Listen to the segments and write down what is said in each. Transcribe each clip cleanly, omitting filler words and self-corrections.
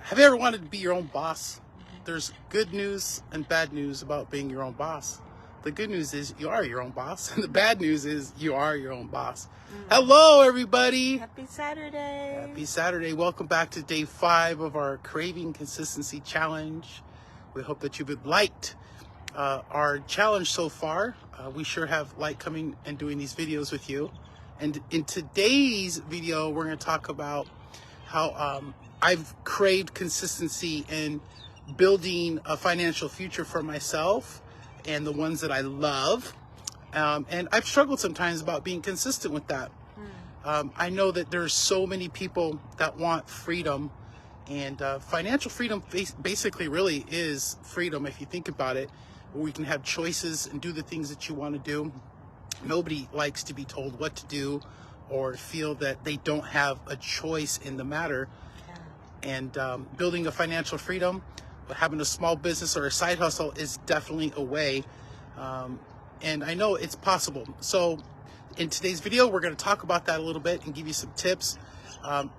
Have you ever wanted to be your own boss? There's good news and bad news about being your own boss. The good news is you are your own boss, and the bad news is you are your own boss. Hello, everybody. Happy Saturday. Happy Saturday. Welcome back to day 5 of our Craving Consistency Challenge. We hope that you've liked our challenge so far. We sure have liked coming and doing these videos with you. And in today's video, we're going to talk about how I've craved consistency in building a financial future for myself and the ones that I love. And I've struggled sometimes about being consistent with that. I know that there's so many people that want freedom, and financial freedom basically really is freedom if you think about it, where we can have choices and do the things that you want to do. Nobody likes to be told what to do or feel that they don't have a choice in the matter. And building a financial freedom, having a small business or a side hustle is definitely a way. And I know it's possible. So in today's video, we're going to talk about that a little bit and give you some tips.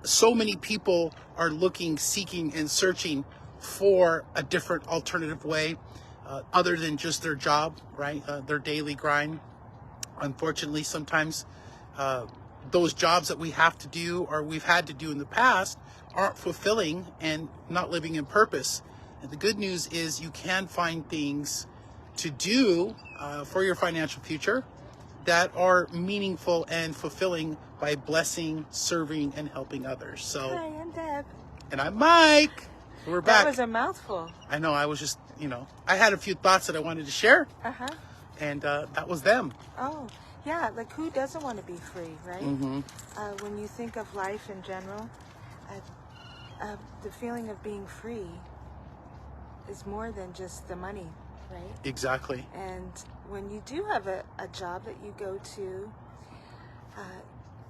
So many people are looking, seeking, and searching for a different alternative way other than just their job, right? Their daily grind. Unfortunately, sometimes those jobs that we have to do or we've had to do in the past aren't fulfilling and not living in purpose. And the good news is you can find things to do for your financial future that are meaningful and fulfilling by blessing, serving, and helping others. So, Hi, I'm Deb. And I'm Mike. We're back. That was a mouthful. I know. I was just, I had a few thoughts that I wanted to share. And that was them. Oh, yeah. Like, who doesn't want to be free, right? When you think of life in general, the feeling of being free is more than just the money, right? Exactly. And when you do have a job that you go to,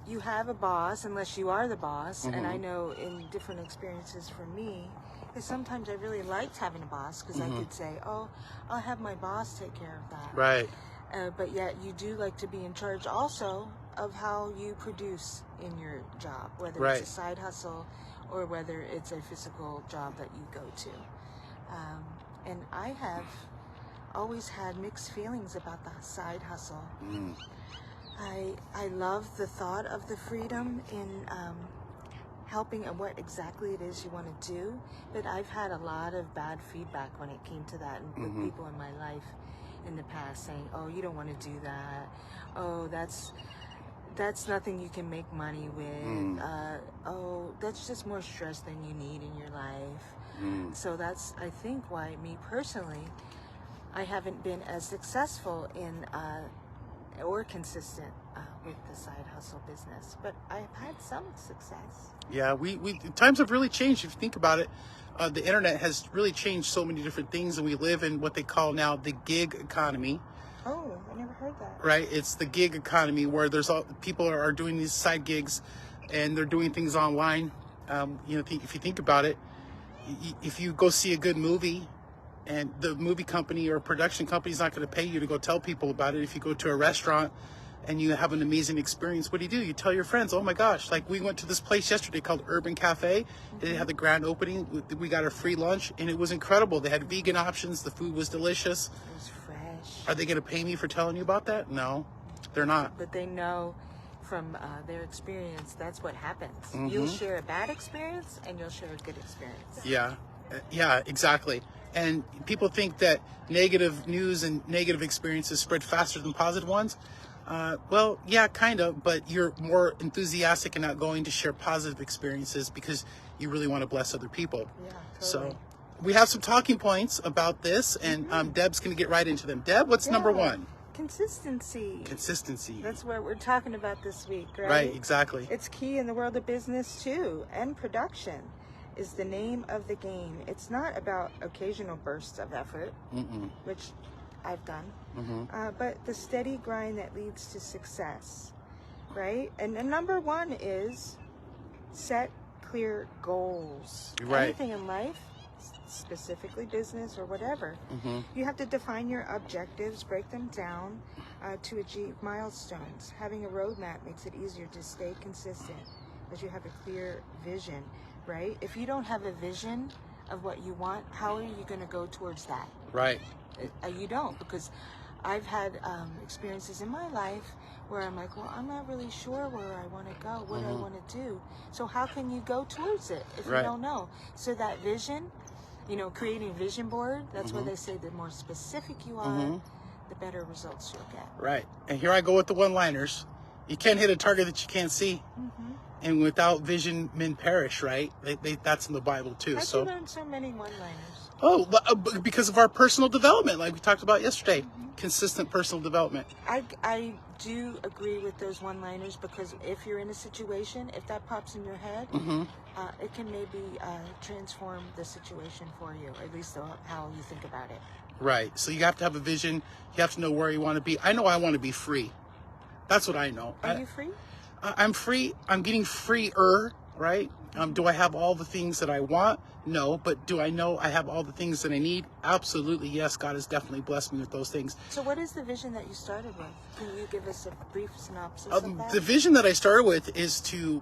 you have a boss, unless you are the boss. And I know in different experiences for me, is sometimes I really liked having a boss because I could say, oh, I'll have my boss take care of that. Right. But yet you do like to be in charge also of how you produce in your job, whether it's a side hustle or whether it's a physical job that you go to. And I have always had mixed feelings about the side hustle. I love the thought of the freedom in helping and what exactly it is you want to do, but I've had a lot of bad feedback when it came to that, and with people in my life in the past saying, oh, you don't want to do that, oh, that's nothing you can make money with, oh, that's just more stress than you need in your life. So that's, I think, why me personally, I haven't been as successful in or consistent with the side hustle business, but I've had some success. Yeah, we times have really changed. If you think about it, the internet has really changed so many different things, and we live in what they call now the gig economy. Oh, I never heard that. Right, it's the gig economy where people are doing these side gigs, and they're doing things online. If you think about it, if you go see a good movie, and the movie company or production company is not going to pay you to go tell people about it. If you go to a restaurant and you have an amazing experience, what do? You tell your friends, oh my gosh, like we went to this place yesterday called Urban Cafe. They had the grand opening. We got a free lunch and it was incredible. They had vegan options. The food was delicious. It was fresh. Are they going to pay me for telling you about that? No, they're not. But they know from their experience, that's what happens. You'll share a bad experience and you'll share a good experience. Yeah, exactly. And people think that negative news and negative experiences spread faster than positive ones. Well, yeah, kind of, but you're more enthusiastic and outgoing to share positive experiences because you really want to bless other people. Yeah, totally. So we have some talking points about this, and Deb's going to get right into them. Deb, what's number 1? Consistency. Consistency. That's what we're talking about this week, right? Right, exactly. It's key in the world of business too, and production is the name of the game. It's not about occasional bursts of effort, which I've done, but the steady grind that leads to success, right? And number 1 is set clear goals. Right. Anything in life, specifically business or whatever, you have to define your objectives, break them down to achieve milestones. Having a roadmap makes it easier to stay consistent because you have a clear vision right? If you don't have a vision of what you want, how are you going to go towards that? Right. You don't, because I've had experiences in my life where I'm like, well, I'm not really sure where I want to go, what I want to do. So how can you go towards it if you don't know? So that vision, you know, creating a vision board, that's where they say the more specific you are, the better results you'll get. Right. And here I go with the one-liners. You can't hit a target that you can't see. And without vision, men perish, right? That's in the Bible too. How'd you learn so many one-liners? Oh, because of our personal development, like we talked about yesterday. Consistent personal development. I do agree with those one-liners, because if you're in a situation, if that pops in your head, it can maybe transform the situation for you, or at least how you think about it. Right. So you have to have a vision. You have to know where you want to be. I know I want to be free. That's what I know. Are you free? I'm free. I'm getting freer, right? Do I have all the things that I want? No. But do I know I have all the things that I need? Absolutely, yes. God has definitely blessed me with those things. So what is the vision that you started with? Can you give us a brief synopsis of that? The vision that I started with is to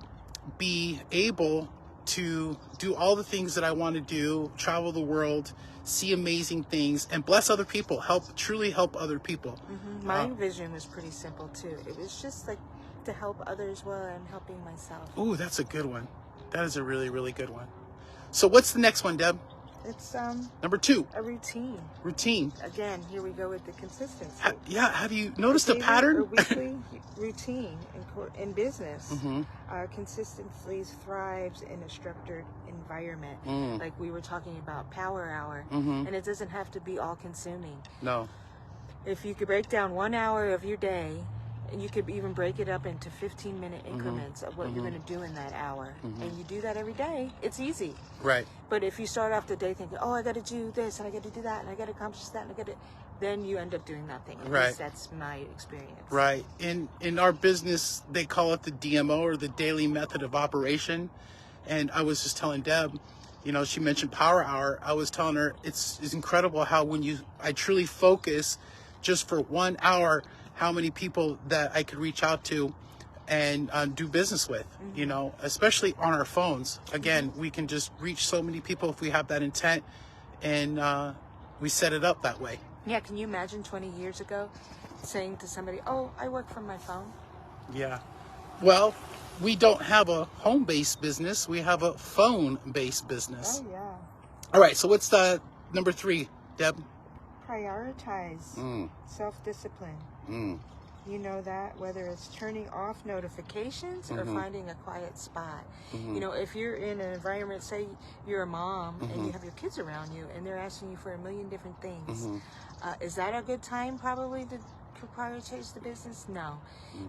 be able to do all the things that I want to do, travel the world, see amazing things, and bless other people, truly help other people. My vision was pretty simple too. It was just like to help others while I'm helping myself. Oh, that's a good one. That is a really, really good one. So what's the next one, Deb? It's number 2. a routine. Routine. Again, here we go with the consistency. Have you noticed a pattern? A weekly routine in business consistently thrives in a structured environment. Like we were talking about Power Hour, and it doesn't have to be all consuming. No. If you could break down 1 hour of your day, and you could even break it up into 15-minute increments of what you're going to do in that hour, and you do that every day, it's easy. Right. But if you start off the day thinking, oh, I got to do this, and I got to do that, and I got to accomplish that, and I got to, then you end up doing nothing. At least that's my experience. Right. In our business, they call it the DMO, or the daily method of operation. And I was just telling Deb, you know, she mentioned Power Hour. I was telling her it's incredible how I truly focus just for 1 hour, how many people that I could reach out to and do business with, you know, especially on our phones. Again, we can just reach so many people if we have that intent, and we set it up that way. Yeah, can you imagine 20 years ago saying to somebody, oh, I work from my phone? Yeah. Well, we don't have a home-based business. We have a phone-based business. Oh, yeah. All right, so what's the number 3, Deb? Prioritize self-discipline. You know that, whether it's turning off notifications or finding a quiet spot. You know, if you're in an environment, say you're a mom and you have your kids around you and they're asking you for a million different things, is that a good time probably to prioritize the business? No.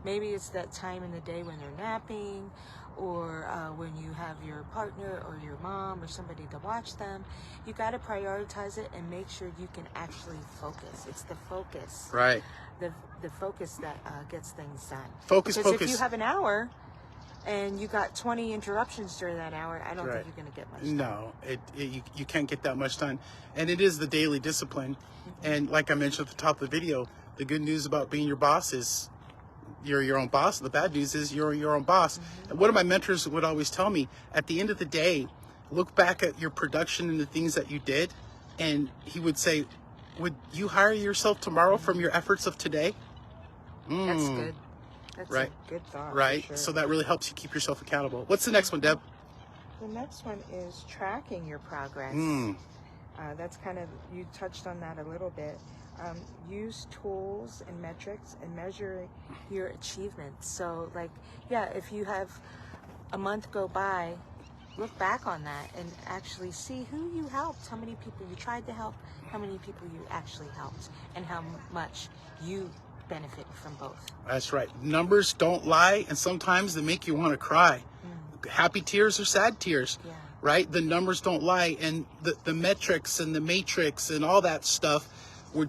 Maybe it's that time in the day when they're napping, or when you have your partner or your mom or somebody to watch them. You got to prioritize it and make sure you can actually focus. It's the focus. Right. The focus that gets things done. Focus. If you have an hour and you got 20 interruptions during that hour, I don't think you're going to get much done. No, you can't get that much done. And it is the daily discipline. And like I mentioned at the top of the video, the good news about being your boss is you're your own boss. The bad news is you're your own boss. And one of my mentors would always tell me, at the end of the day, look back at your production and the things that you did, and he would say, would you hire yourself tomorrow from your efforts of today? That's good. That's a good thought. Right. For sure. So that really helps you keep yourself accountable. What's the next one, Deb? The next one is tracking your progress. That's kind of, you touched on that a little bit. Use tools and metrics and measure your achievements. So like, yeah, if you have a month go by, look back on that and actually see who you helped, how many people you tried to help, how many people you actually helped, and how much you benefit from both. That's right. Numbers don't lie, and sometimes they make you want to cry. Happy tears or sad tears. Yeah. Right? The numbers don't lie, and the metrics and the matrix and all that stuff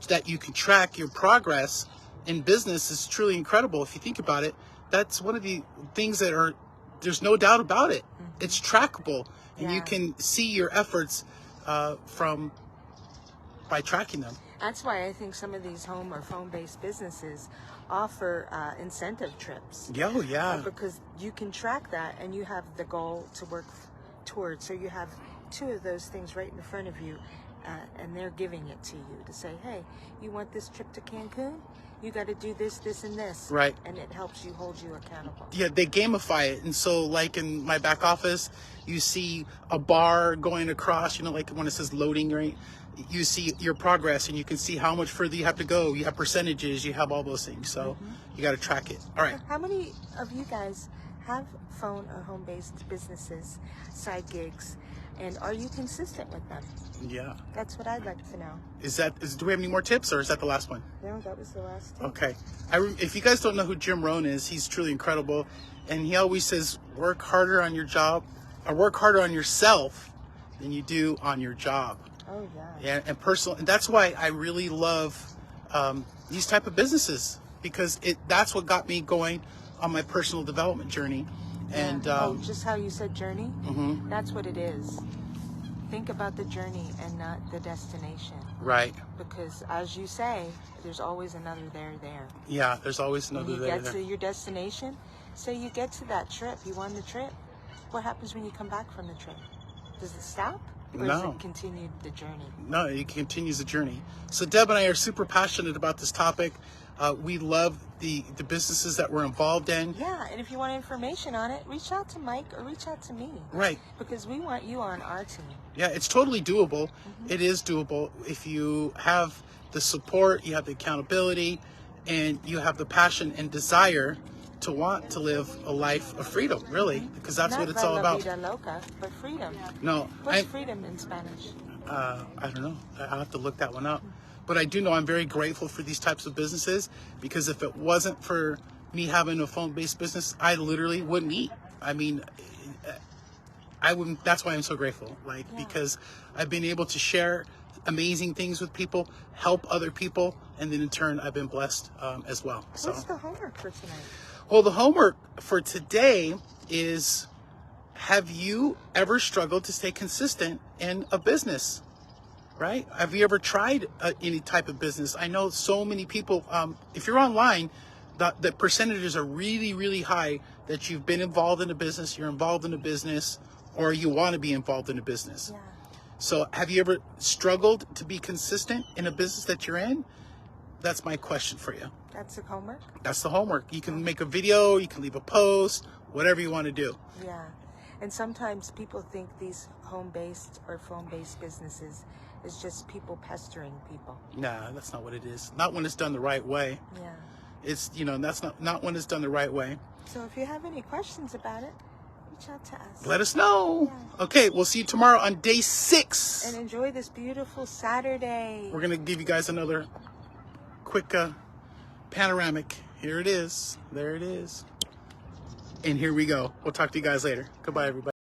that you can track your progress in business is truly incredible. If you think about it, that's one of the things that there's no doubt about it. It's trackable, and you can see your efforts by tracking them. That's why I think some of these home or phone-based businesses offer incentive trips. Oh, yeah. Because you can track that, and you have the goal to work toured. So you have two of those things right in front of you, and they're giving it to you to say, hey, you want this trip to Cancun? You got to do this, this, and this. Right. And it helps you hold you accountable. Yeah, they gamify it. And so, like in my back office, you see a bar going across, you know, like when it says loading, right? You see your progress and you can see how much further you have to go. You have percentages, you have all those things. So you got to track it. All right. How many of you guys have phone or home-based businesses, side gigs, and are you consistent with them? Yeah. That's what I'd like to know. Do we have any more tips, or is that the last one? No, that was the last tip. Okay. If you guys don't know who Jim Rohn is, he's truly incredible. And he always says, work harder on your job, or work harder on yourself than you do on your job. Oh, yeah. Yeah, and that's why I really love these type of businesses, because that's what got me going on my personal development journey. And just how you said journey, that's what it is. Think about the journey and not the destination. Right. Because as you say, there's always another there. Yeah, there's always another there. there. When you get to your destination, say you get to that trip, you won the trip. What happens when you come back from the trip? Does it stop? Or does it continue the journey? No, it continues the journey. So Deb and I are super passionate about this topic. We love the businesses that we're involved in. Yeah, and if you want information on it, reach out to Mike or reach out to me. Right. Because we want you on our team. Yeah, it's totally doable. It is doable if you have the support, you have the accountability, and you have the passion and desire to want to live a life of freedom, really, because that's what it's all about. Not la vida loca, but freedom. No. What's freedom in Spanish? I don't know. I'll have to look that one up. But I do know I'm very grateful for these types of businesses, because if it wasn't for me having a phone-based business, I literally wouldn't eat. I mean, I wouldn't. That's why I'm so grateful. Because I've been able to share amazing things with people, help other people, and then in turn, I've been blessed as well. So. What's the homework for tonight? Well, the homework for today is, have you ever struggled to stay consistent in a business? Right? Have you ever tried any type of business? I know so many people, if you're online, the percentages are really, really high that you've been involved in a business, you're involved in a business, or you want to be involved in a business. Yeah. So have you ever struggled to be consistent in a business that you're in? That's my question for you. That's the homework? That's the homework. You can make a video, you can leave a post, whatever you want to do. Yeah. And sometimes people think these home-based or phone-based businesses is just people pestering people. Nah, that's not what it is. Not when it's done the right way. Yeah. It's, that's not when it's done the right way. So if you have any questions about it, reach out to us. Let us know. Yeah. Okay, we'll see you tomorrow on day 6. And enjoy this beautiful Saturday. We're going to give you guys another quick panoramic. Here it is. There it is. And here we go. We'll talk to you guys later. Goodbye, everybody.